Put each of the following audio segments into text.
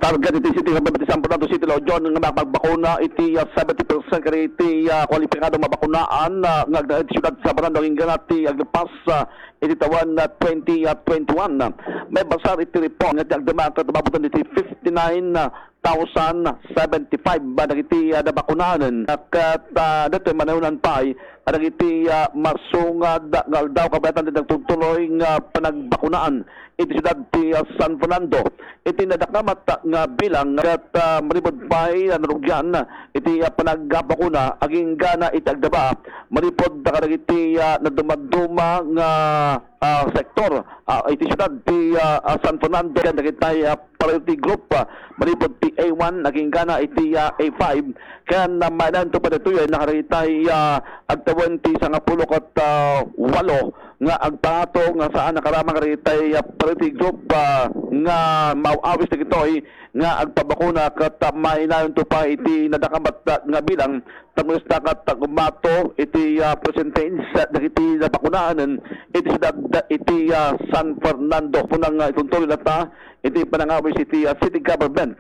target iti City Government San Fernando City Lodyon nga magbakuna iti 70% kani iti kwalipikado mabakunaan nga iti siyudad San Fernando hingga ti agpas iti tawan 2021. May basar iti report nga ti agdama kat mabutan iti 59,075 dagiti nabakunaan kat dito manahunan pa dagiti masungad nga daw kabatan ti nagtutuloy nga panagbakunaan iti siyudad ti San Fernando. Iti nadakamat nga bilang kat maripod pa'y narugyan iti panagbakuna aging gana iti agdaba maripod kadagiti nadumaduma nga sektor iti siyudad ti San Fernando kan dagiti priority group maripod ti A1 naging gana iti A5 kan manan to padatuyan nakaragitay agtawan ti 98 nga agpato nga saan nakaramang karitay priority group nga mauawis na kitoy nga agpabakuna kat mainayon to pa iti nadakamat nga bilang tamus nakat gumato iti percentage dagiti nabakunaan iti siyudad iti San Fernando punang ituntuloy na ta iti panangawis iti city government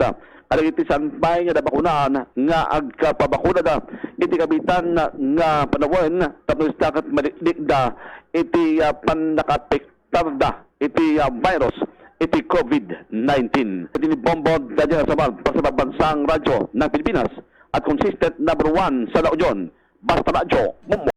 alang iti sanpay nga nabakunaan nga agpabakuna da iti kabitan nga panawin tapos nakat malikda iti panakapiktar da iti virus iti COVID-19. Iti ni Bombod Daniel Sabal para sa Bansang Radyo ng Pilipinas at consistent number 1 sa La Union. Basta Radyo, Mumo.